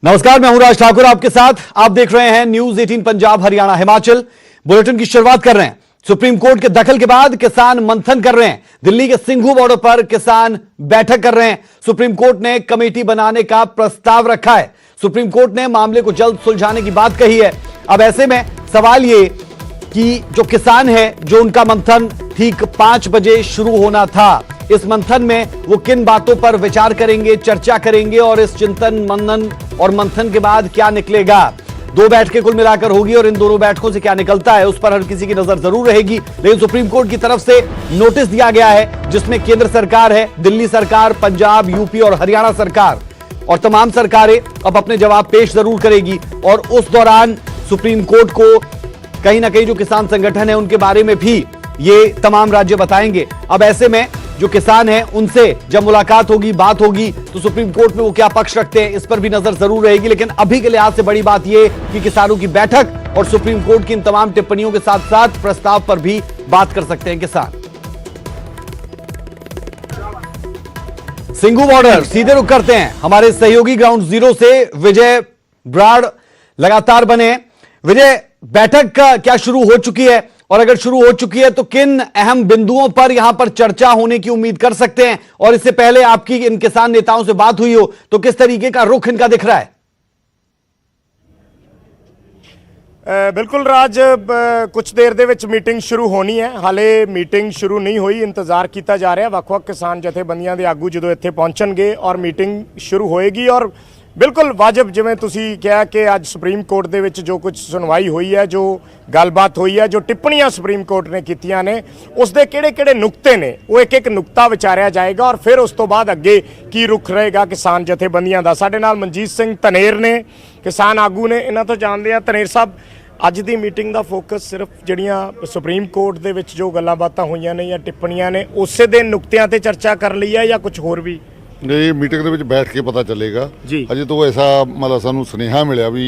नमस्कार, मैं हूं राज ठाकुर आपके साथ। आप देख रहे हैं न्यूज 18 पंजाब हरियाणा हिमाचल। बुलेटिन की शुरुआत कर रहे हैं। सुप्रीम कोर्ट के दखल के बाद किसान मंथन कर रहे हैं। दिल्ली के सिंघू बॉर्डर पर किसान बैठक कर रहे हैं। सुप्रीम कोर्ट ने कमेटी बनाने का प्रस्ताव रखा है। सुप्रीम कोर्ट ने मामले को जल्द सुलझाने की बात कही है। अब ऐसे में सवाल ये कि जो किसान है, जो उनका मंथन ठीक 5 बजे शुरू होना था, इस मंथन में वो किन बातों पर विचार करेंगे, चर्चा करेंगे और इस चिंतन मनन और मंथन के बाद क्या निकलेगा। 2 बैठकें कुल मिलाकर होगी और इन दोनों बैठकों से क्या निकलता है उस पर हर किसी की नजर जरूर रहेगी। लेकिन सुप्रीम कोर्ट की तरफ से नोटिस दिया गया है जिसमें केंद्र सरकार है, दिल्ली सरकार, पंजाब, यूपी और हरियाणा सरकार और तमाम सरकारें अब अपने जवाब पेश जरूर करेगी। और उस दौरान सुप्रीम कोर्ट को कहीं ना कहीं जो किसान संगठन है उनके बारे में भी ये तमाम राज्य बताएंगे। अब ऐसे में जो किसान हैं उनसे जब मुलाकात होगी, बात होगी, तो सुप्रीम कोर्ट में वो क्या पक्ष रखते हैं इस पर भी नजर जरूर रहेगी। लेकिन अभी के लिहाज से बड़ी बात यह कि किसानों की बैठक और सुप्रीम कोर्ट की इन तमाम टिप्पणियों के साथ साथ प्रस्ताव पर भी बात कर सकते हैं किसान। सिंघू बॉर्डर सीधे रुक करते हैं हमारे सहयोगी ग्राउंड जीरो से विजय ब्राड़ लगातार बने। विजय, बैठक का क्या शुरू हो चुकी है और अगर शुरू हो चुकी है तो किन अहम बिंदुओं पर यहां पर चर्चा होने की उम्मीद कर सकते हैं? और इससे पहले आपकी इन किसान नेताओं से बात हुई हो तो किस तरीके का रुख इनका दिख रहा है? बिल्कुल राज, कुछ देर दे विच मीटिंग शुरू होनी है। हाले मीटिंग शुरू नहीं हुई, इंतजार किया जा रहा है। ਵੱਖ-ਵੱਖ किसान जथेबंदियां दे आगू जो इत्थे पहुंचणगे और मीटिंग शुरू होएगी। और बिल्कुल वाजिब जिवें तुसीं कहा कि अज सुप्रीम कोर्ट दे विच जो कुछ सुनवाई हुई है, जो गलबात हुई है, जो टिप्पणियां सुप्रीम कोर्ट ने कीतियां ने, उसके किहड़े-किहड़े नुकते ने वो एक नुकता विचारिया जाएगा और फिर उस तो बाद अगे की रुख रहेगा किसान जथेबंदियां दा। साडे नाल मनजीत सिंह धनेर ने, किसान आगू ने, इन्हां तो जाणदे आ। धनेर साहब, अज दी मीटिंग का फोकस सिर्फ जिहड़ियां सुप्रीम कोर्ट दे विच जो गल्लां बातां होईयां ने या टिप्पणियां ने उसे दे नुकतियां ते चर्चा कर लई है या कुछ होर भी? नहीं, मीटिंग के बैठ के पता चलेगा जी। अजे तो ऐसा मतलब सानू सुनेहा मिलिया भी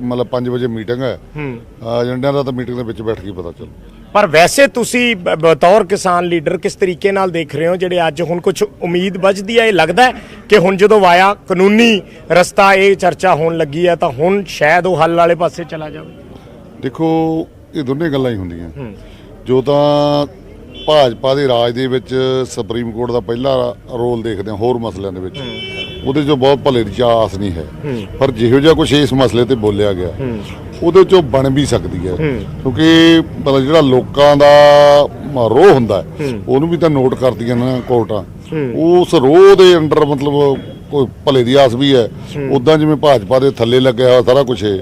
मतलब 5 बजे मीटिंग है। एजेंडा का तो मीटिंग के बैठ के पता चल। पर वैसे तुसी बतौर किसान लीडर किस तरीके नाल देख रहे हो जिहड़े अज हुण कुछ उम्मीद बजदी है? लगदा है कि हुण जदों वाया कानूनी रस्ता ये चर्चा होण लगी है तो हुण शायद वो हल वाले पासे चला जाए? देखो, ये दोनों गल्लां ही होंदियां। जो तां भाजपा के राज दे विच सुप्रीम कोर्ट का पहला रोल देखते हैं होर मसलों के विच, उहदे चों बहुत भले दी आस नहीं है। पर जिहो जिहा कुछ इस मसले ते बोलिया गया उहदे चों बन भी सकती है, क्योंकि मतलब जिहड़ा लोकां दा रोह हुंदा है उहनूं भी तां नोट करदियां ना कोर्टां। उस रोह दे अंडर मतलब कोई भले दी आस भी है। उदां जिवें भाजपा दे थल्ले लग्या होया सारा कुछ है,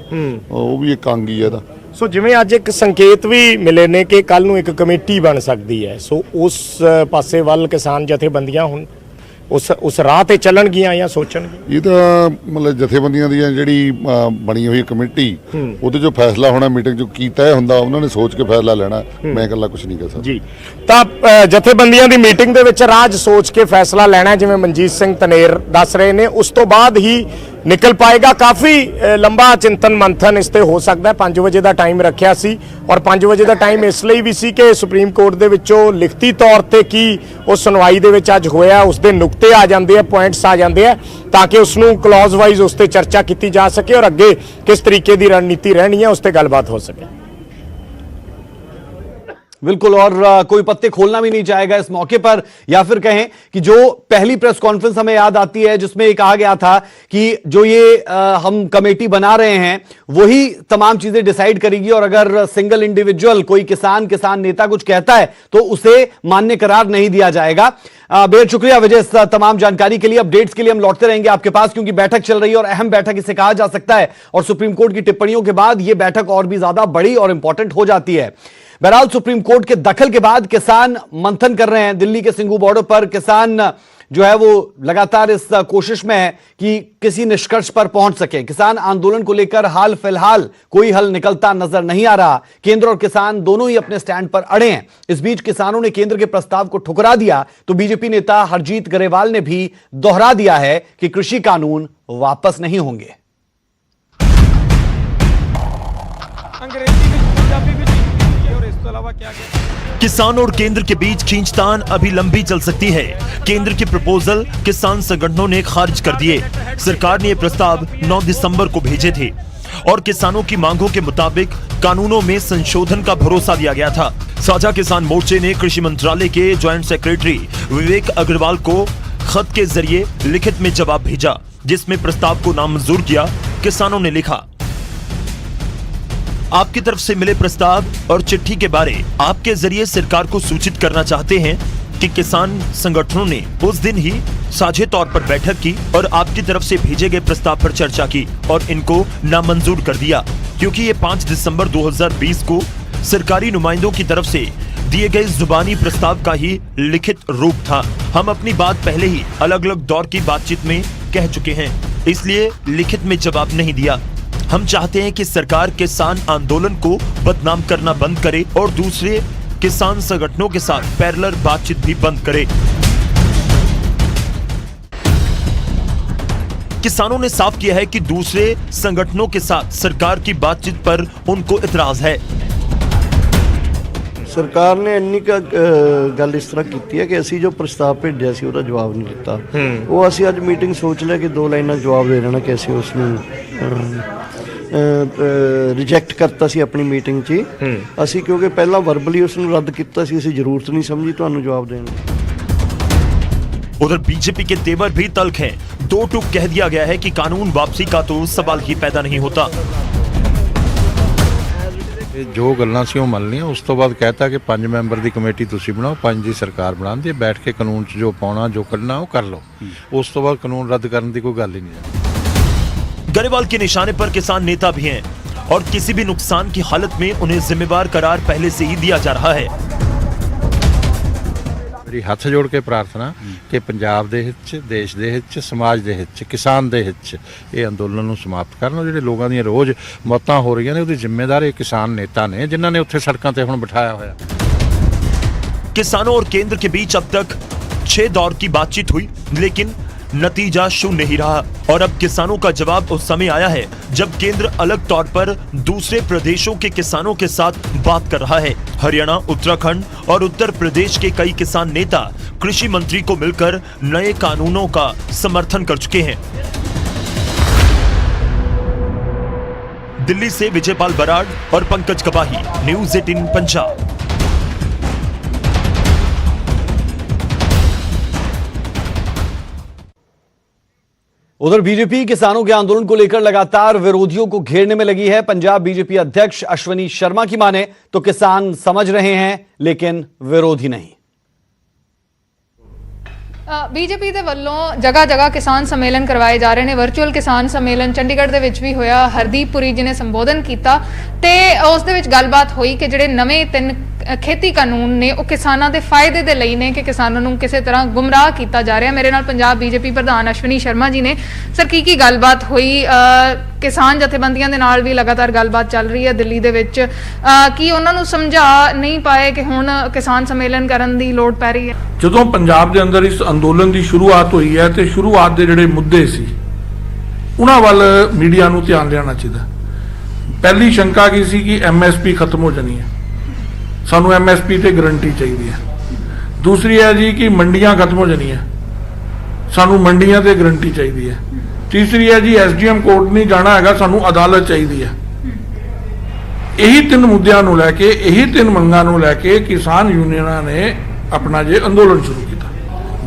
वो भी एक अंग ही है। सो जिवें अज एक संकेत भी मिले ने कि कल नूं एक कमेटी बन सकती है, सो उस पासे वल किसान जथेबंदियां हुण उस राह ते चलणगियां या सोचणगियां? ये तो मतलब जथेबंदियां दी जिहड़ी बनी हुई कमेटी उहदे जो फैसला होना मीटिंग जो की तय हुंदा उन्होंने सोच के फैसला लेना। मैं इकल्ला कुछ नहीं कर सकदा जी। तां जथेबंदियां दी मीटिंग दे विच राज सोच के फैसला लेना जिवें मनजीत सिंह धनेर दस रहे ने, उस तो बाद ही निकल पाएगा। काफ़ी लंबा चिंतन मंथन इस ते हो सकता है। 5 बजे का टाइम रखिया सी और 5 बजे का टाइम इसलिए भी सी कि सुप्रीम कोर्ट दे विचों लिखती तौर पर की उस सुनवाई दे विच अज होया उसके नुकते आ जाते हैं, पॉइंट्स आ जाते हैं, ताकि उसनूं क्लॉज वाइज उस पर चर्चा की जा सके और अगे किस तरीके की रणनीति रहनी है उस पर गलबात हो सके। बिल्कुल, और कोई पत्ते खोलना भी नहीं चाहेगा इस मौके पर। या फिर कहें कि जो पहली प्रेस कॉन्फ्रेंस हमें याद आती है जिसमें ये कहा गया था कि जो ये हम कमेटी बना रहे हैं वही तमाम चीजें डिसाइड करेगी और अगर सिंगल इंडिविजुअल कोई किसान नेता कुछ कहता है तो उसे मान्य करार नहीं दिया जाएगा। बेहद शुक्रिया विजय इस तमाम जानकारी के लिए। अपडेट्स के लिए हम लौटते रहेंगे आपके पास क्योंकि बैठक चल रही है और अहम बैठक इसे कहा जा सकता है और सुप्रीम कोर्ट की टिप्पणियों के बाद यह बैठक और भी ज्यादा बड़ी और इंपॉर्टेंट हो जाती है। बहरहाल सुप्रीम कोर्ट के दखल के बाद किसान मंथन कर रहे हैं। दिल्ली के सिंघू बॉर्डर पर किसान जो है वो लगातार इस कोशिश में है कि किसी निष्कर्ष पर पहुंच सके। किसान आंदोलन को लेकर हाल फिलहाल कोई हल निकलता नजर नहीं आ रहा। केंद्र और किसान दोनों ही अपने स्टैंड पर अड़े हैं। इस बीच किसानों ने केंद्र के प्रस्ताव को ठुकरा दिया तो बीजेपी नेता हरजीत ग्रेवाल ने भी दोहरा दिया है कि कृषि कानून वापस नहीं होंगे। किसान और केंद्र के बीच खींचतान अभी लंबी चल सकती है। केंद्र के प्रपोजल किसान संगठनों ने खारिज कर दिए। सरकार ने ये प्रस्ताव 9 दिसंबर को भेजे थे और किसानों की मांगों के मुताबिक कानूनों में संशोधन का भरोसा दिया गया था। साझा किसान मोर्चे ने कृषि मंत्रालय के ज्वाइंट सेक्रेटरी विवेक अग्रवाल को खत के जरिए लिखित में जवाब भेजा, जिसमें प्रस्ताव को नामंजूर किया। किसानों ने लिखा, आपकी तरफ से मिले प्रस्ताव और चिट्ठी के बारे आपके जरिए सरकार को सूचित करना चाहते हैं कि किसान संगठनों ने उस दिन ही साझे तौर पर बैठक की और आपकी तरफ से भेजे गए प्रस्ताव पर चर्चा की और इनको नामंजूर कर दिया, क्योंकि ये 5 दिसंबर 2020 को सरकारी नुमाइंदों की तरफ से दिए गए जुबानी प्रस्ताव का ही लिखित रूप था। हम अपनी बात पहले ही अलग अलग दौर की बातचीत में कह चुके हैं, इसलिए लिखित में जवाब नहीं दिया। हम चाहते हैं कि सरकार किसान आंदोलन को बदनाम करना बंद करे और दूसरे किसान संगठनों के साथ पैरेलल बातचीत भी बंद करे। किसानों ने साफ किया है कि दूसरे संगठनों के साथ सरकार की बातचीत पर उनको इतराज है। सरकार ने ਇੰਨੀ ਗੱਲ ਇਸ ਤਰ੍ਹਾਂ ਕੀਤੀ ਹੈ ਕਿ ਅਸੀਂ ਜੋ ਪ੍ਰਸਤਾਵ ਭੇਜਿਆ ਸੀ ਉਹਦਾ ਜਵਾਬ ਨਹੀਂ ਦਿੱਤਾ। ਉਹ ਅਸੀਂ ਅੱਜ ਮੀਟਿੰਗ ਸੋਚ ਲਿਆ ਕਿ 2 ਲਾਈਨਾਂ ਜਵਾਬ ਦੇ ਦੇਣਾ ਕਿ ਅਸੀਂ ਉਸ ਨੂੰ ਰਿਜੈਕਟ ਕਰਤਾ ਸੀ ਆਪਣੀ ਮੀਟਿੰਗ 'ਚ ਹੀ। ਅਸੀਂ ਕਿਉਂਕਿ ਪਹਿਲਾਂ ਵਰਬਲੀ ਉਸ ਨੂੰ ਰੱਦ ਕੀਤਾ ਸੀ, ਅਸੀਂ ਜ਼ਰੂਰਤ ਨਹੀਂ ਸਮਝੀ ਤੁਹਾਨੂੰ ਜਵਾਬ ਦੇਣ ਦੀ। उधर बीजेपी के तेवर भी तल्ख हैं। 2 टूक कह दिया गया है कि कानून वापसी का तो सवाल ही पैदा नहीं होता। जो गल्लां सी मल लिया, उस तो बाद कहता कि 5 मैंबर की कमेटी तुसी बनाओ, 5 की सरकार बना दी, बैठ के कानून च जो पाउणा जो करना वो कर लो। उस तो बाद कानून रद्द करने की कोई गल ही नहीं है। गरेवाल के निशाने पर किसान नेता भी हैं और किसी भी नुकसान की हालत में उन्हें जिम्मेवार करार पहले से ही दिया जा रहा है। मेरी हाथ जोड़ के प्रार्थना कि पंजाब दे हित च, देश दे हित च, समाज दे हित च, किसान दे हित च ये अंदोलन नूं समाप्त करन। जिहड़े लोगों दी रोज़ मौतां हो रही ने उहदी जिम्मेदार किसान नेता ने जिन्हां ने उत्थे सड़कां ते हुण बिठाया होया। किसानों और केंद्र के बीच अब तक 6 दौर की बातचीत हुई, लेकिन नतीजा शून्य ही रहा। और अब किसानों का जवाब उस समय आया है जब केंद्र अलग तौर पर दूसरे प्रदेशों के किसानों के साथ बात कर रहा है। हरियाणा, उत्तराखंड और उत्तर प्रदेश के कई किसान नेता कृषि मंत्री को मिलकर नए कानूनों का समर्थन कर चुके हैं। दिल्ली से विजयपाल बराड़ और पंकज कबाही, न्यूज़ 18 पंजाब। उधर बीजेपी किसानों के आंदोलन को लेकर लगातार विरोधियों को घेरने में लगी है। पंजाब बीजेपी अध्यक्ष अश्वनी शर्मा की माने तो किसान समझ रहे हैं लेकिन विरोधी नहीं। बीजेपी ਦੇ ਵੱਲੋਂ ਜਗ੍ਹਾ ਜਗ੍ਹਾ ਕਿਸਾਨ ਸੰਮੇਲਨ ਕਰਵਾਏ ਜਾ ਰਹੇ ਨੇ। ਵਰਚੁਅਲ ਕਿਸਾਨ ਸੰਮੇਲਨ ਚੰਡੀਗੜ੍ਹ ਦੇ ਵਿੱਚ ਵੀ ਹੋਇਆ। ਹਰਦੀਪ ਪੁਰੀ ਜੀ ਨੇ ਸੰਬੋਧਨ ਕੀਤਾ ਤੇ ਉਸ ਦੇ ਵਿੱਚ ਗੱਲਬਾਤ ਹੋਈ ਕਿ ਜਿਹੜੇ ਨਵੇਂ 3 ਖੇਤੀ ਕਾਨੂੰਨ ਨੇ ਉਹ ਕਿਸਾਨਾਂ ਦੇ ਫਾਇਦੇ ਦੇ ਲਈ ਨੇ ਕਿ ਕਿਸਾਨਾਂ ਨੂੰ ਕਿਸੇ ਤਰ੍ਹਾਂ ਗੁੰਮਰਾਹ ਕੀਤਾ ਜਾ ਰਿਹਾ। ਮੇਰੇ ਨਾਲ ਪੰਜਾਬ ਬੀਜੇਪੀ ਪ੍ਰਧਾਨ ਅਸ਼ਵਨੀ ਸ਼ਰਮਾ ਜੀ ਨੇ। ਸਰ ਕੀ ਗੱਲਬਾਤ ਹੋਈ? ਕਿਸਾਨ ਜਥੇਬੰਦੀਆਂ ਦੇ ਨਾਲ ਵੀ ਲਗਾਤਾਰ ਗੱਲਬਾਤ ਚੱਲ ਰਹੀ ਹੈ ਦਿੱਲੀ ਦੇ ਵਿੱਚ। ਕੀ ਉਹਨਾਂ ਨੂੰ ਸਮਝਾ ਨਹੀਂ ਪਾਏ ਕਿ ਹੁਣ ਕਿਸਾਨ ਸੰਮੇਲਨ ਕਰਨ ਦੀ ਲੋੜ ਪੈ ਰਹੀ ਹੈ? ਜਦੋਂ ਪੰਜਾਬ ਦੇ ਅੰਦਰ ਇਸ ਅੰਦੋਲਨ ਦੀ ਸ਼ੁਰੂਆਤ ਹੋਈ ਹੈ ਤੇ ਸ਼ੁਰੂਆਤ ਦੇ ਜਿਹੜੇ ਮੁੱਦੇ ਸੀ ਉਹਨਾਂ ਵੱਲ ਮੀਡੀਆ ਨੂੰ ਧਿਆਨ ਦੇਣਾ ਚਾਹੀਦਾ। ਪਹਿਲੀ ਸ਼ੰਕਾ ਕੀ ਸੀ ਕਿ ਐਮਐਸਪੀ ਖਤਮ ਹੋ ਜਾਣੀ ਹੈ, ਸਾਨੂੰ ਐਮਐਸਪੀ ਤੇ ਗਰੰਟੀ ਚਾਹੀਦੀ ਹੈ। ਦੂਸਰੀ ਹੈ ਜੀ ਕਿ ਮੰਡੀਆਂ ਖਤਮ ਹੋ ਜਾਣੀਆਂ, ਸਾਨੂੰ ਮੰਡੀਆਂ ਤੇ ਗਰੰਟੀ ਚਾਹੀਦੀ ਹੈ। ਤੀਸਰੀ ਹੈ ਜੀ ਐਸਡੀਐਮ ਕੋਰਟ ਨਹੀਂ ਜਾਣਾ ਹੈਗਾ, ਸਾਨੂੰ ਅਦਾਲਤ ਚਾਹੀਦੀ ਹੈ। ਇਹੀ 3 ਮੁੱਦਿਆਂ ਨੂੰ ਲੈ ਕੇ, ਇਹੀ 3 ਮੰਗਾਂ ਨੂੰ ਲੈ ਕੇ ਕਿਸਾਨ ਯੂਨੀਅਨਾਂ ਨੇ ਆਪਣਾ ਜੇ ਅੰਦੋਲਨ ਸ਼ੁਰੂ ਕੀਤਾ।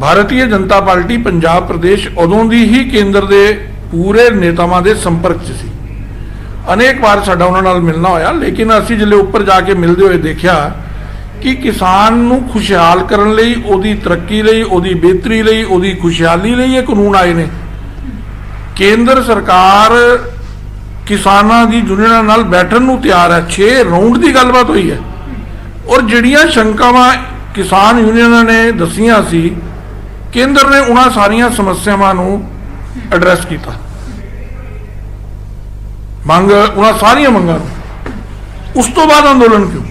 ਭਾਰਤੀ ਜਨਤਾ ਪਾਰਟੀ ਪੰਜਾਬ ਪ੍ਰਦੇਸ਼ ਉਦੋਂ ਦੀ ਹੀ ਕੇਂਦਰ ਦੇ ਪੂਰੇ ਨੇਤਾਵਾਂ ਦੇ ਸੰਪਰਕ 'ਚ ਸੀ। ਅਨੇਕ ਵਾਰ ਸਾਡਾ ਉਹਨਾਂ ਨਾਲ ਮਿਲਣਾ ਹੋਇਆ, ਲੇਕਿਨ ਅਸੀਂ ਜਿਹੜੇ ਉੱਪਰ ਜਾ ਕੇ ਮਿਲਦੇ ਹੋਏ ਦੇਖਿਆ ਕਿ ਕਿਸਾਨ ਨੂੰ ਖੁਸ਼ਹਾਲ ਕਰਨ ਲਈ, ਉਹਦੀ ਤਰੱਕੀ ਲਈ, ਉਹਦੀ ਬਿਹਤਰੀ ਲਈ, ਉਹਦੀ ਖੁਸ਼ਹਾਲੀ ਲਈ ਇਹ ਕਾਨੂੰਨ ਆਏ ਨੇ। ਕੇਂਦਰ ਸਰਕਾਰ ਕਿਸਾਨਾਂ ਦੀ ਯੂਨੀਅਨਾਂ ਨਾਲ ਬੈਠਣ ਨੂੰ ਤਿਆਰ ਹੈ। 6 ਰਾਉਂਡ ਦੀ ਗੱਲਬਾਤ ਹੋਈ ਹੈ ਔਰ ਜਿਹੜੀਆਂ ਸ਼ੰਕਾਵਾਂ ਕਿਸਾਨ ਯੂਨੀਅਨਾਂ ਨੇ ਦਸੀਆਂ ਸੀ, ਕੇਂਦਰ ਨੇ ਉਹਨਾਂ ਸਾਰੀਆਂ ਸਮੱਸਿਆਵਾਂ ਨੂੰ ਐਡਰੈਸ ਕੀਤਾ। ਮੰਗ ਉਹਨਾਂ ਸਾਰੀਆਂ ਮੰਗਾਂ ਨੂੰ। ਉਸ ਤੋਂ ਬਾਅਦ ਅੰਦੋਲਨ ਕਿਉਂ?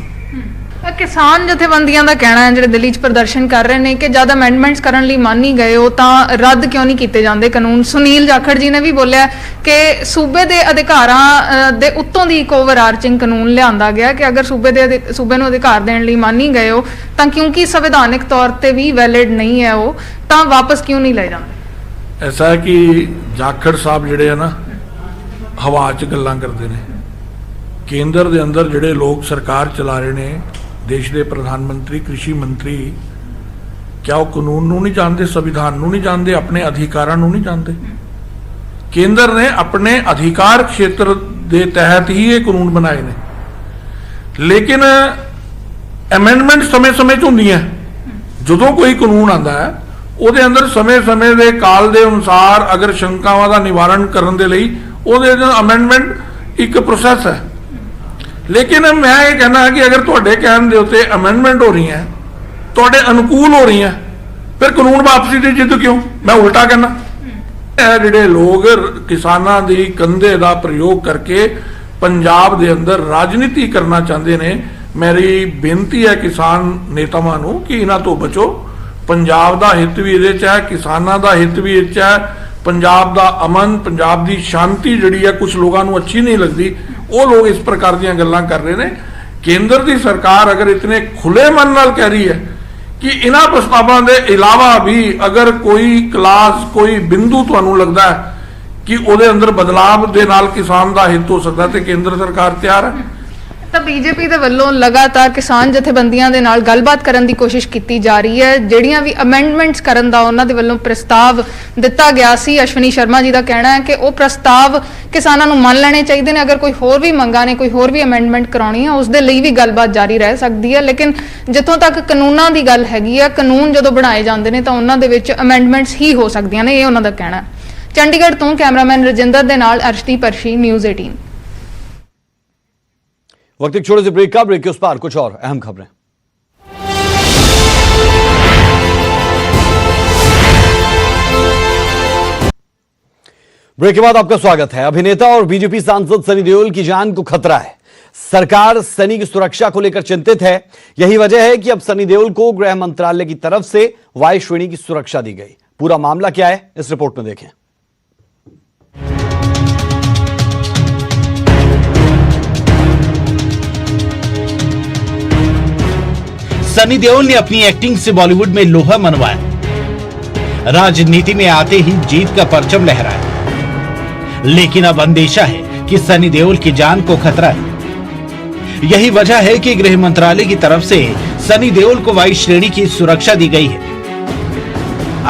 किसान जथेबंदियां ਦਾ ਕਹਿਣਾ ਹੈ ਜਿਹੜੇ ਦਿੱਲੀ 'ਚ ਪ੍ਰਦਰਸ਼ਨ ਕਰ ਰਹੇ ਨੇ ਕਿ ਜਦ ਅਮੈਂਡਮੈਂਟਸ ਕਰਨ ਲਈ ਮੰਨ ਹੀ ਗਏ ਹੋ ਤਾਂ ਰੱਦ ਕਿਉਂ ਨਹੀਂ ਕੀਤੇ ਜਾਂਦੇ ਕਾਨੂੰਨ। ਸੁਨੀਲ ਜਾਖੜ ਜੀ ਨੇ ਵੀ ਬੋਲਿਆ ਕਿ ਸੂਬੇ ਦੇ ਅਧਿਕਾਰਾਂ ਦੇ ਉੱਤੋਂ ਦੀ ਇੱਕ ਓਵਰਆਰਚਿੰਗ ਕਾਨੂੰਨ ਲਿਆਂਦਾ ਗਿਆ ਕਿ ਅਗਰ ਸੂਬੇ ਨੂੰ ਅਧਿਕਾਰ ਦੇਣ ਲਈ ਮੰਨ ਹੀ ਗਏ ਹੋ ਤਾਂ ਕਿਉਂਕਿ ਸੰਵਿਧਾਨਿਕ ਤੌਰ ਤੇ ਵੀ ਵੈਲਿਡ ਨਹੀਂ ਹੈ ਉਹ ਤਾਂ ਵਾਪਸ ਕਿਉਂ ਨਹੀਂ ਲਏ ਜਾਂਦੇ। ਐਸਾ ਹੈ ਕਿ ਜਾਖੜ ਸਾਹਿਬ ਜਿਹੜੇ ਆ ਨਾ ਹਵਾ 'ਚ ਗੱਲਾਂ ਕਰਦੇ ਨੇ। ਕੇਂਦਰ ਦੇ ਅੰਦਰ ਜਿਹੜੇ ਲੋਕ ਸਰਕਾਰ ਚਲਾ ਰਹੇ ਨੇ, देश के प्रधानमंत्री, कृषि मंत्री, क्या वो कानून नूं नहीं जानते, संविधान नूं नहीं जानते, अपने अधिकारां नूं नहीं जानते? केंद्र ने अपने अधिकार क्षेत्र के तहत ही ये कानून बनाए ने, लेकिन अमेंडमेंट समय समय च हुंदियां। जदों कोई कानून आंदा है ਉਹਦੇ अंदर समय समय के काल के अनुसार अगर शंकावां का निवारण करने के लिए ਉਹਦੇ अमेंडमेंट एक प्रोसैस है। लेकिन मैं ये कहना है कि अगर तुहाडे कहण दे उत्ते अमेंडमेंट हो रही हैं, तुहाडे अनुकूल हो रही हैं, फिर कानून वापसी की जिद क्यों? मैं उल्टा कहना, जिहड़े लोग किसानां दी कंधे का प्रयोग करके पंजाब दे अंदर राजनीति करना चाहते हैं, मेरी बेनती है किसान नेतावां नूं कि इन्हां तो बचो। पंजाब दा हित भी इहदे च है, किसानां दा हित भी इह च है, पंजाब दा अमन, पंजाब दी शांति जिहड़ी है कुछ लोगों नूं अच्छी नहीं लगती, वो लोग इस प्रकार दी गल्लां कर रहे हैं। केंद्र की सरकार अगर इतने खुले मन नाल कह रही है कि इन्हां प्रस्तावां दे इलावा भी अगर कोई क्लास, कोई बिंदु तुहानूं लगदा है कि ਉਹਦੇ अंदर बदलाव ਦੇ ਨਾਲ किसान ਦਾ ਹਿੱਤ ਹੋ ਸਕਦਾ ਤੇ ਕੇਂਦਰ ਸਰਕਾਰ ਤਿਆਰ ਹੈ। ਤਾਂ ਬੀਜੇਪੀ ਦੇ ਵੱਲੋਂ ਲਗਾਤਾਰ ਕਿਸਾਨ ਜਥੇਬੰਦੀਆਂ ਦੇ ਨਾਲ ਗੱਲਬਾਤ ਕਰਨ ਦੀ ਕੋਸ਼ਿਸ਼ ਕੀਤੀ ਜਾ ਰਹੀ ਹੈ। ਜਿਹੜੀਆਂ ਵੀ ਅਮੈਂਡਮੈਂਟਸ ਕਰਨ ਦਾ ਉਹਨਾਂ ਦੇ ਵੱਲੋਂ ਪ੍ਰਸਤਾਵ ਦਿੱਤਾ ਗਿਆ ਸੀ, ਅਸ਼ਵਨੀ ਸ਼ਰਮਾ ਜੀ ਦਾ ਕਹਿਣਾ ਹੈ ਕਿ ਉਹ ਪ੍ਰਸਤਾਵ ਕਿਸਾਨਾਂ ਨੂੰ ਮੰਨ ਲੈਣੇ ਚਾਹੀਦੇ ਨੇ। ਅਗਰ ਕੋਈ ਹੋਰ ਵੀ ਮੰਗਾਂ ਨੇ, ਕੋਈ ਹੋਰ ਵੀ ਅਮੈਂਡਮੈਂਟ ਕਰਾਉਣੀ ਹੈ, ਉਸ ਦੇ ਲਈ ਵੀ ਗੱਲਬਾਤ ਜਾਰੀ ਰਹਿ ਸਕਦੀ ਹੈ। ਲੇਕਿਨ ਜਿੱਥੋਂ ਤੱਕ ਕਾਨੂੰਨਾਂ ਦੀ ਗੱਲ ਹੈਗੀ ਹੈ, ਕਾਨੂੰਨ ਜਦੋਂ ਬਣਾਏ ਜਾਂਦੇ ਨੇ ਤਾਂ ਉਹਨਾਂ ਦੇ ਵਿੱਚ ਅਮੈਂਡਮੈਂਟਸ ਹੀ ਹੋ ਸਕਦੀਆਂ ਨੇ, ਇਹ ਉਹਨਾਂ ਦਾ ਕਹਿਣਾ ਹੈ। ਚੰਡੀਗੜ੍ਹ ਤੋਂ ਕੈਮਰਾਮੈਨ ਰਜਿੰਦਰ ਦੇ ਨਾਲ ਅਰਸ਼ਦੀਪ ਅਰਸ਼ੀ, ਨਿਊਜ਼ 18। वक्त एक छोटे से ब्रेक का, ब्रेक के उस पार कुछ और अहम खबरें। ब्रेक के बाद आपका स्वागत है। अभिनेता और बीजेपी सांसद सनी देओल की जान को खतरा है। सरकार सनी की सुरक्षा को लेकर चिंतित है। यही वजह है कि अब सनी देओल को गृह मंत्रालय की तरफ से वायु श्रेणी की सुरक्षा दी गई। पूरा मामला क्या है, इस रिपोर्ट में देखें। सनी देओल ने अपनी एक्टिंग से बॉलीवुड में लोहा मनवाया, राजनीति में आते ही जीत का परचम लहराया, लेकिन अब अंदेशा है कि सनी देओल की जान को खतरा है। यही वजह है कि गृह मंत्रालय की तरफ से सनी देओल को वायु श्रेणी की सुरक्षा दी गई है।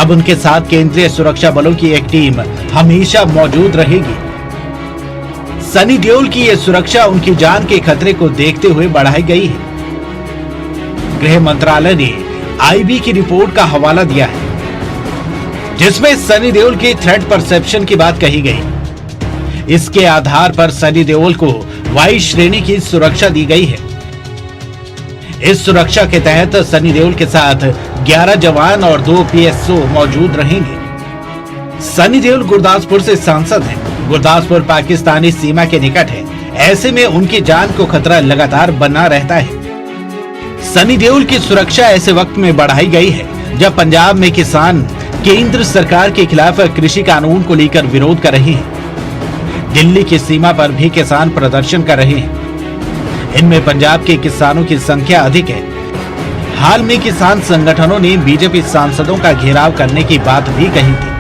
अब उनके साथ केंद्रीय सुरक्षा बलों की एक टीम हमेशा मौजूद रहेगी। सनी देओल की यह सुरक्षा उनकी जान के खतरे को देखते हुए बढ़ाई गई है। गृह मंत्रालय ने आईबी की रिपोर्ट का हवाला दिया है, जिसमें सनी देओल के थ्रेट परसेप्शन की बात कही गई। इसके आधार पर सनी देओल को वायु श्रेणी की सुरक्षा दी गई है। इस सुरक्षा के तहत सनी देओल के साथ 11 जवान और 2 पीएसओ मौजूद रहेंगे। सनी देओल गुरदासपुर से सांसद हैं। गुरदासपुर पाकिस्तानी सीमा के निकट है, ऐसे में उनकी जान को खतरा लगातार बना रहता है। सनी देओल की सुरक्षा ऐसे वक्त में बढ़ाई गई है जब पंजाब में किसान केंद्र सरकार के खिलाफ कृषि कानून को लेकर विरोध कर रहे हैं। दिल्ली की सीमा पर भी किसान प्रदर्शन कर रहे हैं। इनमें पंजाब के किसानों की संख्या अधिक है। हाल में किसान संगठनों ने बीजेपी सांसदों का घेराव करने की बात भी कही थी।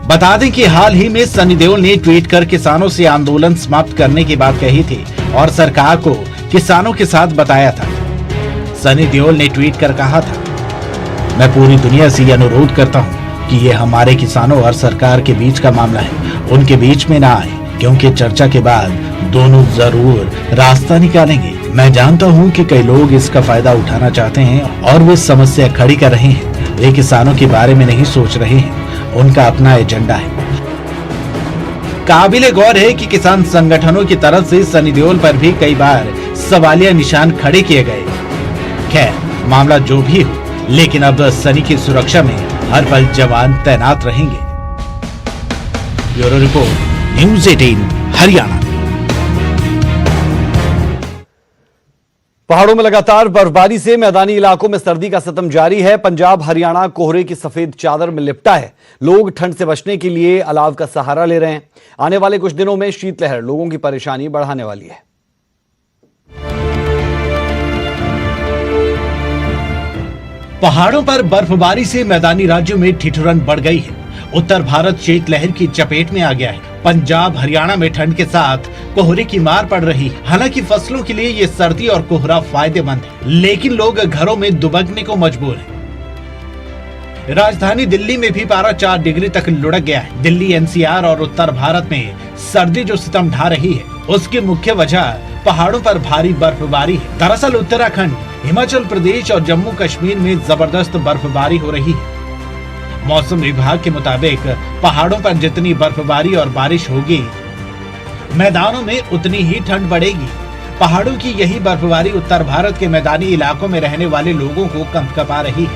बता दें कि हाल ही में सनी देओल ने ट्वीट कर किसानों से आंदोलन समाप्त करने की बात कही थी और सरकार को किसानों के साथ बताया था। सनी देओल ने ट्वीट कर कहा था, मैं पूरी दुनिया से ये अनुरोध करता हूँ कि ये हमारे किसानों और सरकार के बीच का मामला है, उनके बीच में ना आए, क्योंकि चर्चा के बाद दोनों जरूर रास्ता निकालेंगे। मैं जानता हूँ कि कई लोग इसका फायदा उठाना चाहते हैं और वे समस्या खड़ी कर रहे हैं। वे किसानों के बारे में नहीं सोच रहे हैं, उनका अपना एजेंडा है। काबिले गौर है कि किसान संगठनों की तरफ से सनी देओल पर भी कई बार सवालिया निशान खड़े किए गए। खैर, मामला जो भी हो, लेकिन अब सनी की सुरक्षा में हर पल जवान तैनात रहेंगे। Bureau report, news 18 Haryana. पहाड़ों में लगातार बर्फबारी से मैदानी इलाकों में सर्दी का सितम जारी है। पंजाब हरियाणा कोहरे की सफेद चादर में लिपटा है। लोग ठंड से बचने के लिए अलाव का सहारा ले रहे हैं। आने वाले कुछ दिनों में शीतलहर लोगों की परेशानी बढ़ाने वाली है। पहाड़ों पर बर्फबारी से मैदानी राज्यों में ठिठुरन बढ़ गई है। उत्तर भारत शीतलहर की चपेट में आ गया है। पंजाब हरियाणा में ठंड के साथ कोहरे की मार पड़ रही है। हालांकि फसलों के लिए ये सर्दी और कोहरा फायदेमंद है, लेकिन लोग घरों में दुबकने को मजबूर हैं। राजधानी दिल्ली में भी पारा 4 डिग्री तक लुढ़क गया है। दिल्ली, एनसीआर और उत्तर भारत में सर्दी जो सितम ढा रही है, उसकी मुख्य वजह पहाड़ों पर भारी बर्फबारी है। दरअसल उत्तराखंड, हिमाचल प्रदेश और जम्मू कश्मीर में जबरदस्त बर्फबारी हो रही है। मौसम विभाग के मुताबिक पहाड़ों पर जितनी बर्फबारी और बारिश होगी, मैदानों में उतनी ही ठंड बढ़ेगी। पहाड़ों की यही बर्फबारी उत्तर भारत के मैदानी इलाकों में रहने वाले लोगों को कंपकपा रही है।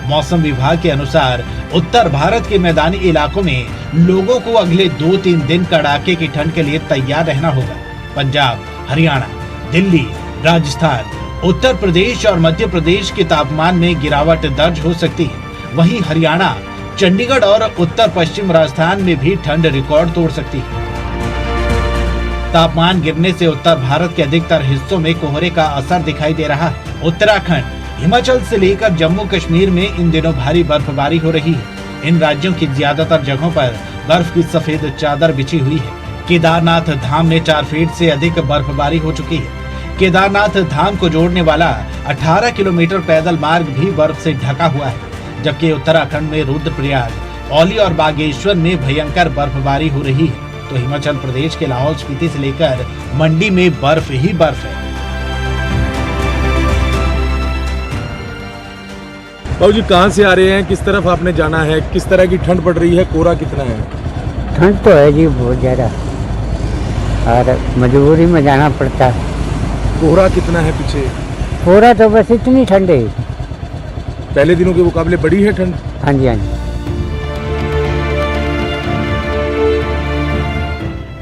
मौसम विभाग के अनुसार उत्तर भारत के मैदानी इलाकों में लोगों को अगले 2-3 दिन कड़ाके की ठंड के लिए तैयार रहना होगा। पंजाब, हरियाणा, दिल्ली, राजस्थान, उत्तर प्रदेश और मध्य प्रदेश के तापमान में गिरावट दर्ज हो सकती है। वहीं हरियाणा, चंडीगढ़ और उत्तर पश्चिम राजस्थान में भी ठंड रिकॉर्ड तोड़ सकती है। तापमान गिरने से उत्तर भारत के अधिकतर हिस्सों में कोहरे का असर दिखाई दे रहा है। उत्तराखंड, हिमाचल से लेकर जम्मू कश्मीर में इन दिनों भारी बर्फबारी हो रही है। इन राज्यों की ज्यादातर जगहों पर बर्फ की सफेद चादर बिछी हुई है। केदारनाथ धाम में 4 फीट से अधिक बर्फबारी हो चुकी है। केदारनाथ धाम को जोड़ने वाला 18 किलोमीटर पैदल मार्ग भी बर्फ से ढका हुआ है, जबकि उत्तराखंड में रुद्रप्रयाग, औली और बागेश्वर में भयंकर बर्फबारी हो रही है। तो हिमाचल प्रदेश के लाहौल स्पीति से लेकर मंडी में बर्फ ही बर्फ है। बाबू जी कहाँ से आ रहे हैं, किस तरफ आपने जाना है, किस तरह की ठंड पड़ रही है, कोहरा कितना है? ठंड तो है जी बहुत ज़्यादा, और मजबूरी में जाना पड़ता है। कोहरा कितना है पीछे? कोहरा तो बस इतनी ठंड है। पहले दिनों के मुकाबले बड़ी है ठंड? हाँ जी, हाँ जी।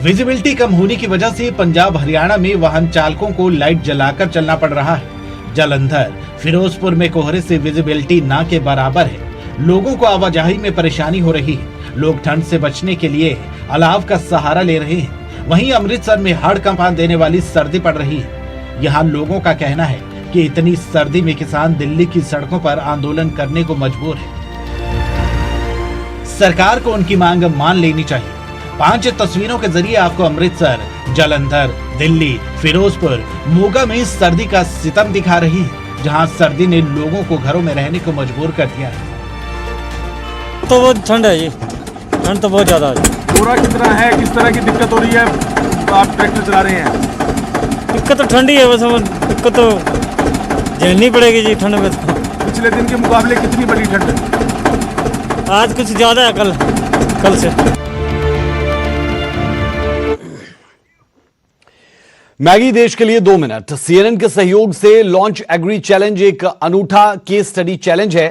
विजिबिलिटी कम होने की वजह से पंजाब हरियाणा में वाहन चालकों को लाइट जलाकर चलना पड़ रहा है। जालंधर, फिरोजपुर में कोहरे से विजिबिलिटी ना के बराबर है। लोगों को आवाजाही में परेशानी हो रही है। लोग ठंड से बचने के लिए अलाव का सहारा ले रहे हैं। वहीं अमृतसर में हाड़ कंपा देने वाली सर्दी पड़ रही है। यहाँ लोगों का कहना है कि इतनी सर्दी में किसान दिल्ली की सड़कों पर आंदोलन करने को मजबूर है। सरकार को उनकी मांग मान लेनी चाहिए। 5 तस्वीरों के जरिए आपको अमृतसर, जालंधर, दिल्ली, फिरोजपुर, मोगा में सर्दी का सितम दिखा रही है, जहां सर्दी ने लोगों को घरों में रहने को मजबूर कर दिया है। तो बहुत ठंड है जी, ठंड तो बहुत ज्यादा है। कोहरा कितना है, किस तरह की दिक्कत हो रही है? आप ट्रैक्टर चला रहे हैं? दिक्कत तो ठंडी है, बस दिक्कत तो झेलनी पड़ेगी जी ठंड में। तो पिछले दिन के मुकाबले कितनी बड़ी ठंड है? आज कुछ ज्यादा है कल से। मैगी देश के लिए 2 मिनट। सीएनएन के सहयोग से लॉन्च एग्री चैलेंज एक अनूठा केस स्टडी चैलेंज है,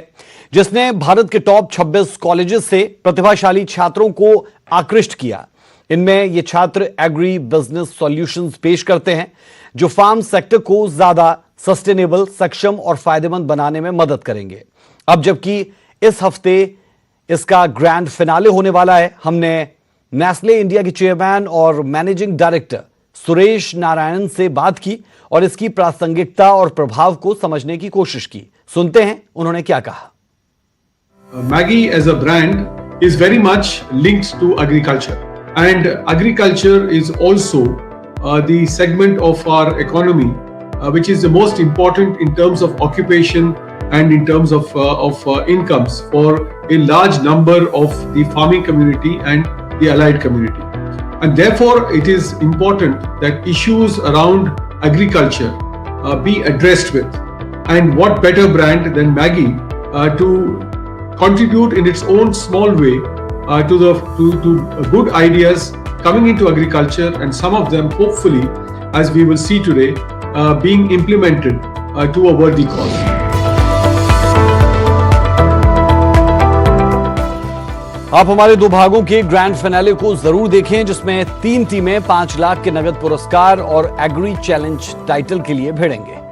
जिसने भारत के टॉप 26 कॉलेजेस से प्रतिभाशाली छात्रों को आकृष्ट किया। इनमें ये छात्र एग्री बिजनेस सॉल्यूशंस पेश करते हैं, जो फार्म सेक्टर को ज्यादा सस्टेनेबल, सक्षम और फायदेमंद बनाने में मदद करेंगे। अब जबकि इस हफ्ते इसका ग्रैंड फिनाले होने वाला है, हमने नेस्ले इंडिया के चेयरमैन और मैनेजिंग डायरेक्टर सुरेश नारायणन से बात की और इसकी प्रासंगिकता और प्रभाव को समझने की कोशिश की। सुनते हैं उन्होंने क्या कहा। Maggi as a brand is very much linked to agriculture, and agriculture is also the segment of our economy which is the most important in terms of occupation and in terms of incomes for a large number of the farming community and the allied community. And therefore, it is important that issues around agriculture be addressed with. And what better brand than Maggi to contribute in its own small way to good ideas coming into agriculture, and some of them hopefully, as we will see today, being implemented to a worthy cause. आप हमारे 2 भागों के grand finale को जरूर देखें, जिसमें 3 टीमें 5 लाख के नगद पुरस्कार और एग्री चैलेंज टाइटल के लिए भिड़ेंगे।